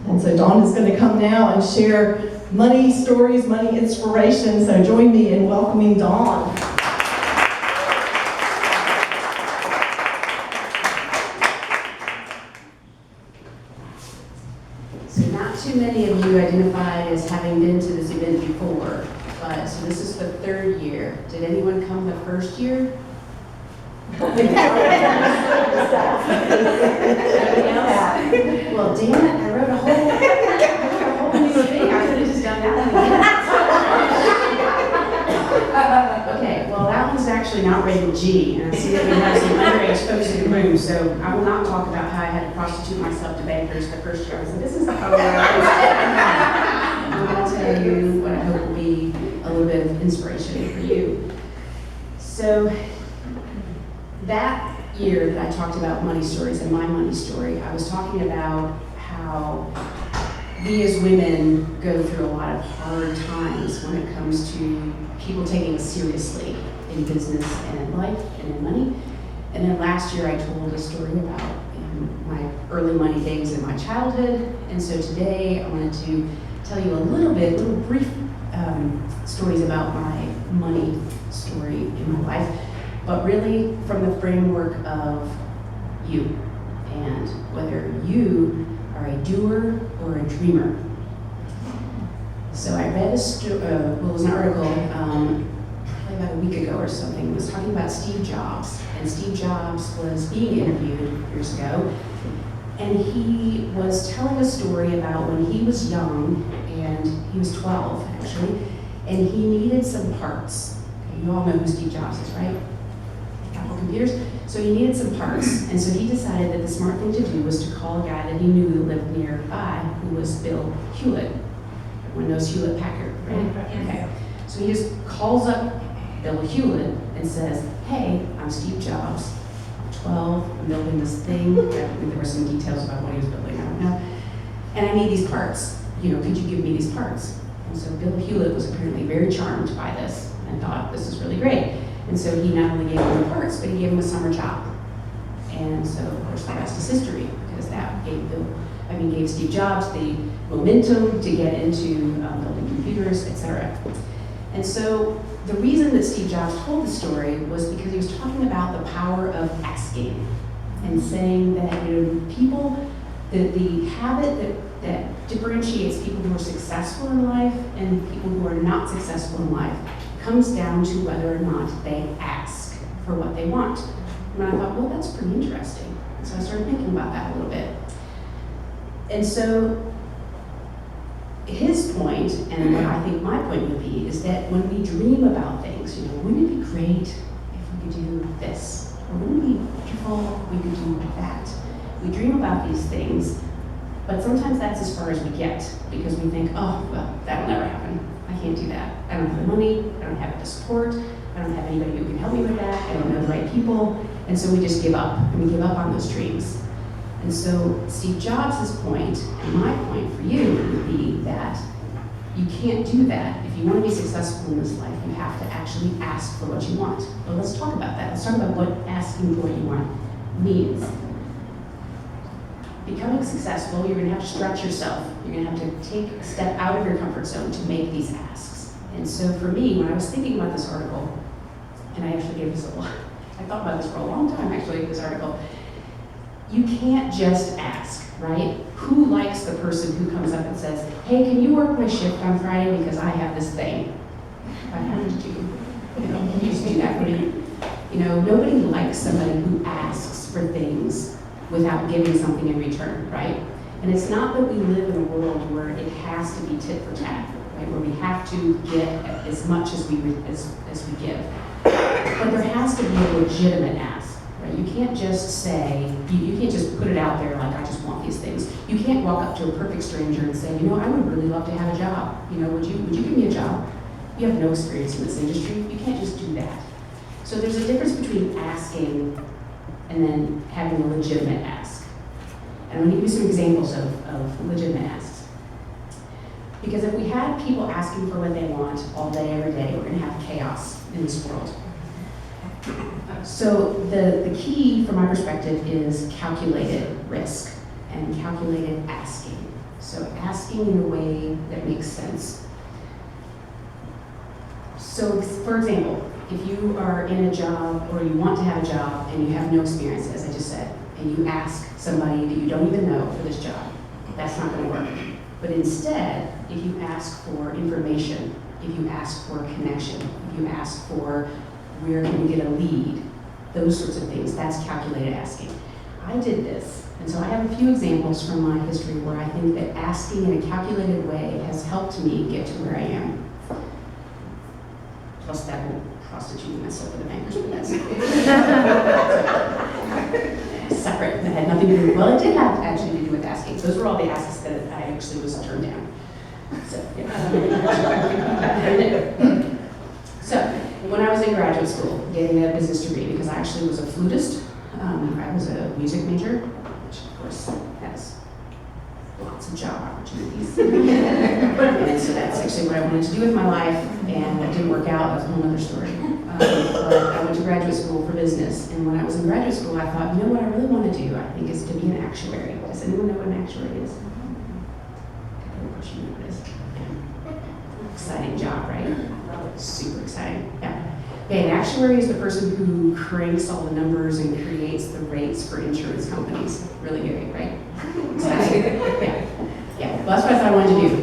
And so Dawn is going to come now and share money stories, money inspiration. So join me in welcoming Dawn. So not too many of you identified as having been to this event before, but so this is the third year. Did anyone come the first year? Nobody else? Well, damn it, I wrote a whole new thing. I could have just done that one again. Okay, well that one's actually not rated G, and I see that we have some underage folks in the room, so I will not talk about how I had to prostitute myself to bankers the first year. I was like, this is the color I'm going to tell you what I hope will be a little bit of inspiration for you. So that year that I talked about money stories and my money story, I was talking about how we as women go through a lot of hard times when it comes to people taking us seriously in business and in life and in money. And then last year I told a story about my early money days in my childhood. And so today I wanted to tell you little brief stories about my money story in my life, but really from the framework of you and whether you are a doer or a dreamer. So I read it was an article probably about a week ago or something. It was talking about Steve Jobs, and Steve Jobs was being interviewed years ago, and he was telling a story about when he was young, and he was 12 actually, and he needed some parts. Okay, you all know who Steve Jobs is, right? Apple computers. So he needed some parts, and so he decided that the smart thing to do was to call a guy that he knew who lived nearby, who was Bill Hewlett. Everyone knows Hewlett Packard, right? Okay. So he just calls up Bill Hewlett and says, hey, I'm Steve Jobs, I'm 12, I'm building this thing. I think there were some details about what he was building, I don't know. And I need these parts. Could you give me these parts? And so Bill Hewlett was apparently very charmed by this and thought, this is really great. And so he not only gave him the parts, but he gave him a summer job. And so, of course, the rest is history, because that gave Steve Jobs the momentum to get into building computers, etc. And so the reason that Steve Jobs told the story was because he was talking about the power of asking and saying that people, the habit that differentiates people who are successful in life and people who are not successful in life comes down to whether or not they ask for what they want. And I thought, well, that's pretty interesting. So I started thinking about that a little bit. And so his point, and what I think my point would be, is that when we dream about things, wouldn't it be great if we could do this? Or wouldn't it be wonderful if we could do that? We dream about these things, but sometimes that's as far as we get, because we think, oh, well, that'll never happen. I can't do that. I don't have the money, I don't have the support, I don't have anybody who can help me with that, I don't know the right people, and so we just give up, and we give up on those dreams. And so Steve Jobs' point, and my point for you, would be that you can't do that. If you want to be successful in this life, you have to actually ask for what you want. Well, let's talk about that. Let's talk about what asking for what you want means. Becoming successful, you're going to have to stretch yourself. You're going to have to take a step out of your comfort zone to make these asks. And so for me, when I was thinking about this article, and I actually gave this a lot, I thought about this for a long time actually, this article, you can't just ask, right? Who likes the person who comes up and says, hey, can you work my shift on Friday because I have this thing I have to do? Can you just do that for me? Nobody likes somebody who asks for things without giving something in return, right? And it's not that we live in a world where it has to be tit for tat, right? Where we have to get as much as we give. But there has to be a legitimate ask, right? You can't just say, you can't just put it out there like, I just want these things. You can't walk up to a perfect stranger and say, I would really love to have a job. Would you give me a job? You have no experience in this industry. You can't just do that. So there's a difference between asking and then having a legitimate ask. And I'm going to give you some examples of legitimate asks. Because if we had people asking for what they want all day, every day, we're going to have chaos in this world. So the key, from my perspective, is calculated risk and calculated asking. So asking in a way that makes sense. So, for example, if you are in a job or you want to have a job and you have no experience, as I just said, and you ask somebody that you don't even know for this job, that's not going to work. But instead, if you ask for information, if you ask for a connection, if you ask for where can we get a lead, those sorts of things, that's calculated asking. I did this, and so I have a few examples from my history where I think that asking in a calculated way has helped me get to where I am. Plus that whole prostituting myself with the bankers, but that's separate. That had nothing to do with, well, it did have actually to do with asking. Those were all the asks that I actually was turned down. So, yeah. So, when I was in graduate school, getting a business degree, because I actually was a flutist, I was a music major, which of course has lots of job opportunities. And so that's actually what I wanted to do with my life, and that didn't work out. That's a whole other story. But I went to graduate school for business, and when I was in graduate school, I thought, you know what I really want to do, I think, is to be an actuary. Does anyone know what an actuary is? Of course you know what it is. Exciting job, right? Super exciting. Yeah. Okay, an actuary is the person who cranks all the numbers and creates the rates for insurance companies. Really good, right? Exciting. Yeah. Yeah. Well, that's what I thought I wanted to do.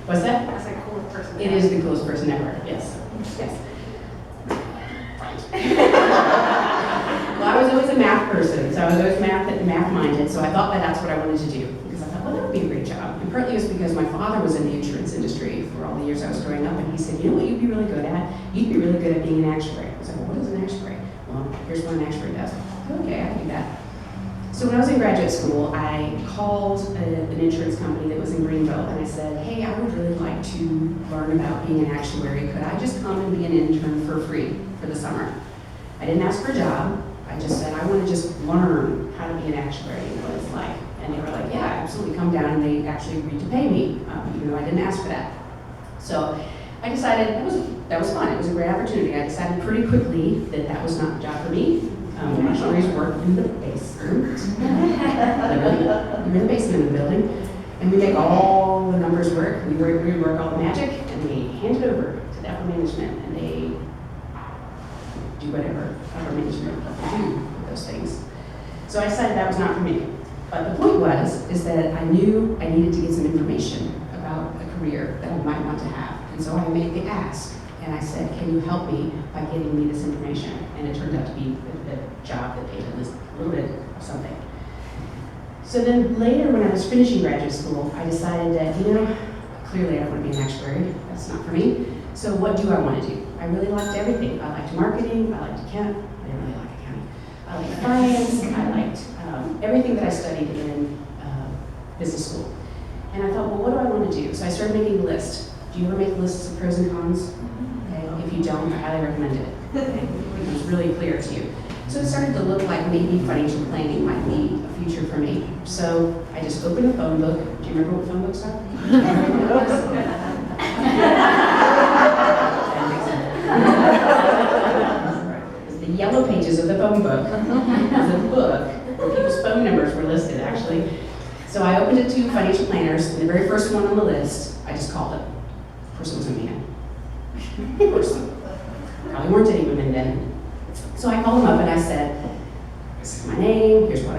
What's that? That's a cool person. It is the coolest person ever. Yes. Yes. Well, I was always a math person, so I was always math-minded, so I thought that that's what I wanted to do. Because I thought, well, that would be a great job. And partly it was because my father was in the insurance industry for all the years I was growing up, and he said, you know what you'd be really good at? You'd be really good at being an actuary. I was like, well, what is an actuary? Well, here's what an actuary does. Okay, I can do that. So when I was in graduate school, I called an insurance company that was in Greenville, and I said, hey, I would really like to learn about being an actuary. Could I just come and be an intern for free for the summer? I didn't ask for a job. I just said, I want to just learn how to be an actuary and what it's like. And they were like, yeah, absolutely, come down. And they actually agreed to pay me, even though I didn't ask for that. So I decided that was fun. It was a great opportunity. I decided pretty quickly that that was not the job for me. Actuaries work in the basement. We're in the basement of the building. And we make all the numbers work. We work all the magic, and we hand it over to the upper management, and they do whatever upper management do with those things. So I decided that was not for me. But the point is that I knew I needed to get some information about a career that I might want to have. And so I made the ask, and I said, can you help me by getting me this information? And it turned out to be the job that paid at least a little bit of something. So then later, when I was finishing graduate school, I decided that, clearly I don't want to be an actuary. That's not for me. So what do I want to do? I really liked everything. I liked marketing. I liked accounting. I didn't really like accounting. I liked finance. I liked everything that I studied in business school. And I thought, well, what do I want to do? So I started making a list. Do you ever make lists of pros and cons? Okay. If you don't, I highly recommend it. Okay. It becomes really clear to you. So it started to look like maybe financial planning might be a future for me. So I just opened a phone book. Do you remember what phone books are? The yellow pages of the phone book was a book where people's phone numbers were listed, actually. So I opened it to financial planners, and the very first one on the list, I just called it. Of course, it was a man. Of course, probably weren't any women then. So I called him up and I said, this is my name, here's who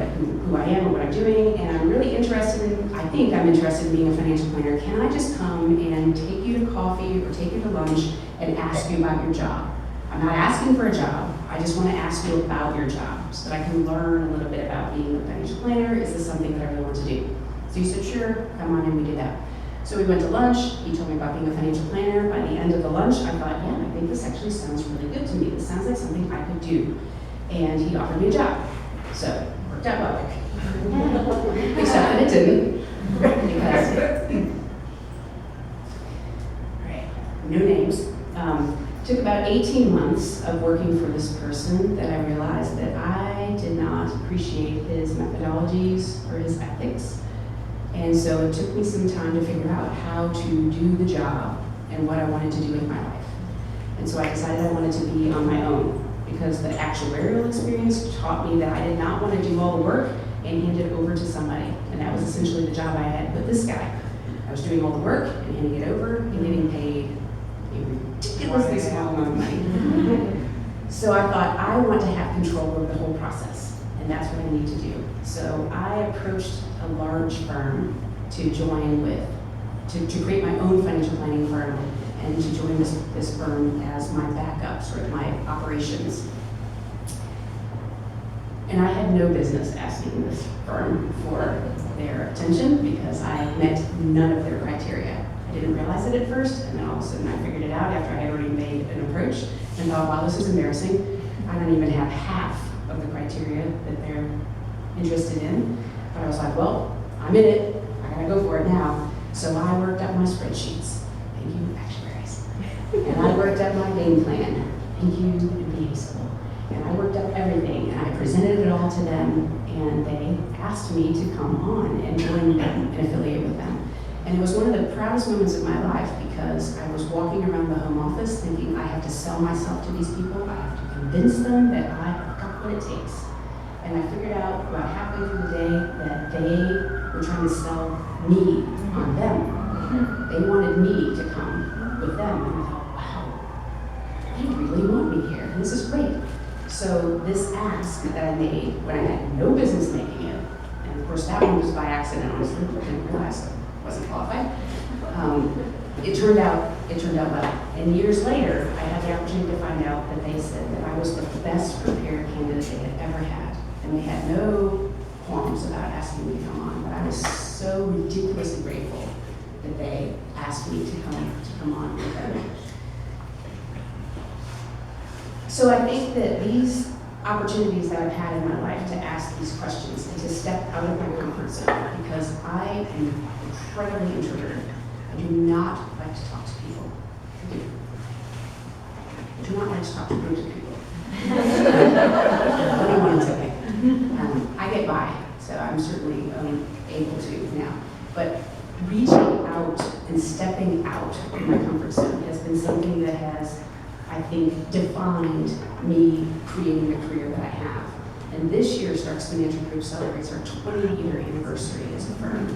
I am and what I'm doing, and I'm really interested in, I think I'm interested in being a financial planner. Can I just come and take you to coffee or take you to lunch and ask you about your job? I'm not asking for a job. I just want to ask you about your job so that I can learn a little bit about being a financial planner. Is this something that I really want to do? So he said, sure, come on, and we did that. So we went to lunch. He told me about being a financial planner. By the end of the lunch, I thought, yeah, I think this actually sounds really good to me. This sounds like something I could do. And he offered me a job. So it worked out well. Except that it didn't. Because, all right, no names. Took about 18 months of working for this person that I realized that I did not appreciate his methodologies or his ethics. And so it took me some time to figure out how to do the job and what I wanted to do with my life. And so I decided I wanted to be on my own because the actuarial experience taught me that I did not want to do all the work and hand it over to somebody. And that was essentially the job I had with this guy. I was doing all the work and handing it over and getting paid a ridiculously small amount of money. So I thought, I want to have control over the whole process, and that's what I need to do. So I approached a large firm to join with, to create my own financial planning firm, and to join this firm as my backup, sort of my operations. And I had no business asking this firm for their attention because I met none of their criteria. I didn't realize it at first, and then all of a sudden I figured it out after I had already made an approach and thought, wow, this is embarrassing. I don't even have half of the criteria that they're interested in. But I was like, well, I'm in it. I gotta go for it now. So I worked up my spreadsheets. Thank you, actuaries. And I worked up my game plan. Thank you, MBA school. And I worked up everything, and I presented it all to them, and they asked me to come on and join them and affiliate with them. And it was one of the proudest moments of my life because I was walking around the home office thinking I have to sell myself to these people. I have to convince them that I've got what it takes. And I figured out about halfway through the day that they were trying to sell me on them. They wanted me to come with them. And I thought, wow, they really want me here. And this is great. So this ask that I made when I had no business making it, and of course that one was by accident, honestly, I didn't realize I wasn't qualified. It turned out well. And years later, I had the opportunity to find out that they said that I was the best prepared candidate they had ever had. And they had no qualms about asking me to come on. But I was so ridiculously grateful that they asked me to come on with them. So I think that these opportunities that I've had in my life to ask these questions and to step out of my comfort zone, because I am incredibly introverted. I do not like to talk to people. I do not like to talk to groups of people. Anyone is okay. I get by, so I'm certainly able to now. But reaching out and stepping out of my comfort zone has been something that has, I think, defined me creating the career that I have. And this year, Starks Financial Group celebrates our 20-year anniversary as a firm.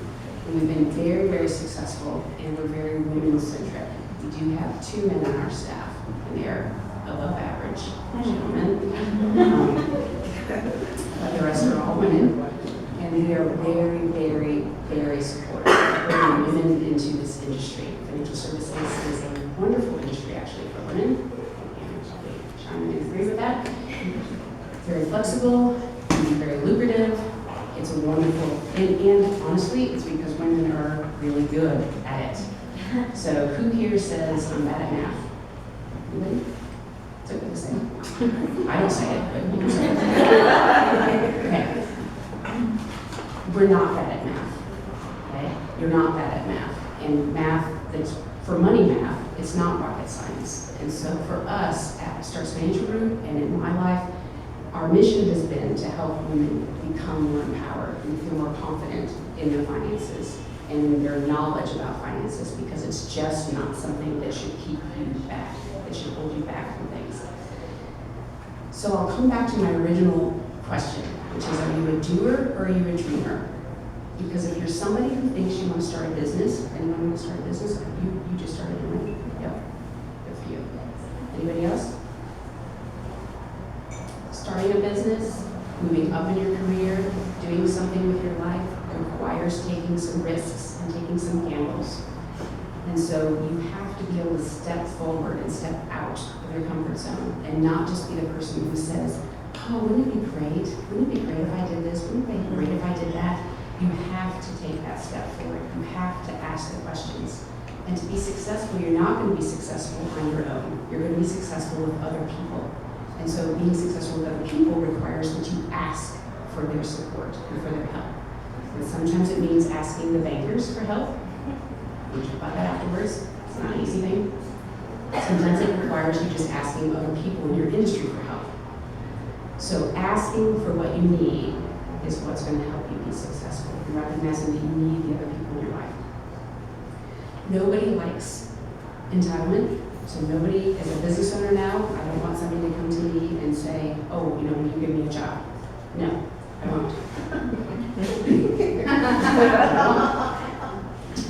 And we've been very, very successful, and we're very women-centric. We do have 2 men on our staff, and they're above average gentlemen. But the rest are all women, and they are very, very, very supportive of bringing women into this industry. Financial services is a wonderful industry, actually, for women. I'm going to agree with that. Very flexible, very lucrative. It's a wonderful, and honestly, it's because women are really good at it. So who here says I'm bad at math? Anybody? It's okay to say. I don't say it, but you can say it. Okay. We're not bad at math. Okay? You're not bad at math. And math that's for money math, it's not rocket science. And so for us at Starks Financial Group and in my life, our mission has been to help women become more empowered and feel more confident in their finances and in their knowledge about finances, because it's just not something that should keep you back, that should hold you back from things. So I'll come back to my original question, which is, are you a doer or are you a dreamer? Because if you're somebody who thinks you want to start a business, anyone want to start a business? You just started doing it? Yep. Good for you. Anybody else? Starting a business, moving up in your career, doing something with your life requires taking some risks and taking some gambles. And so you have to be able to step forward and step out of your comfort zone and not just be the person who says, oh, wouldn't it be great? Wouldn't it be great if I did this? Wouldn't it be great if I did that? You have to take that step forward. You have to ask the questions. And to be successful, you're not going to be successful on your own. You're going to be successful with other people. And so being successful with other people requires that you ask for their support and for their help. And sometimes it means asking the bankers for help. We'll talk about that afterwards. It's not an easy thing. Sometimes it requires you just asking other people in your industry for help. So asking for what you need is what's going to help you be successful, and recognizing that you need the other people in your life. Nobody likes entitlement. So nobody, as a business owner now, I don't want somebody to come to me and say, oh, will you give me a job? No, I won't.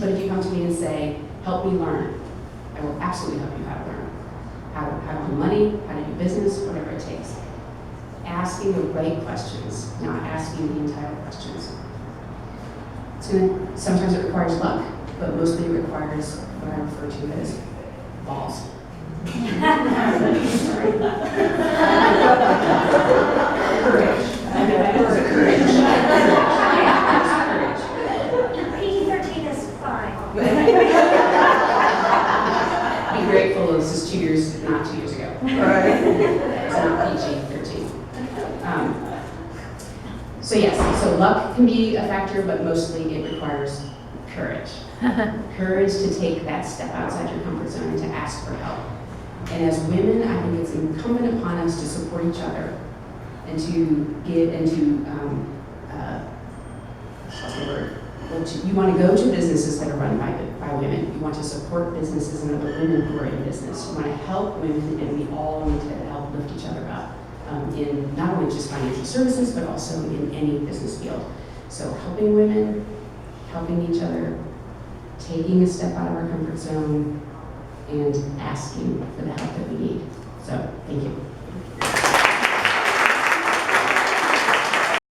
But if you come to me and say, help me learn, I will absolutely help you how to learn. How to do money, how to do business, whatever it takes. Asking the right questions, not asking the entitled questions. Sometimes it requires luck, but mostly it requires what I refer to as balls. Courage. I know that is courage. Yeah, PG-13 is fine. be grateful this is 2 years, not 2 years ago. Right. It's not PG-13. So yes, so luck can be a factor, but mostly it requires courage. Courage to take that step outside your comfort zone and to ask for help. And as women, I think it's incumbent upon us to support each other and to give and to, what's the word? You want to go to businesses that are run by women. You want to support businesses and other women who are in business. You want to help women, and we all need to help lift each other up in not only just financial services, but also in any business field. So helping women, helping each other, taking a step out of our comfort zone, and asking for the help that we need. So, thank you.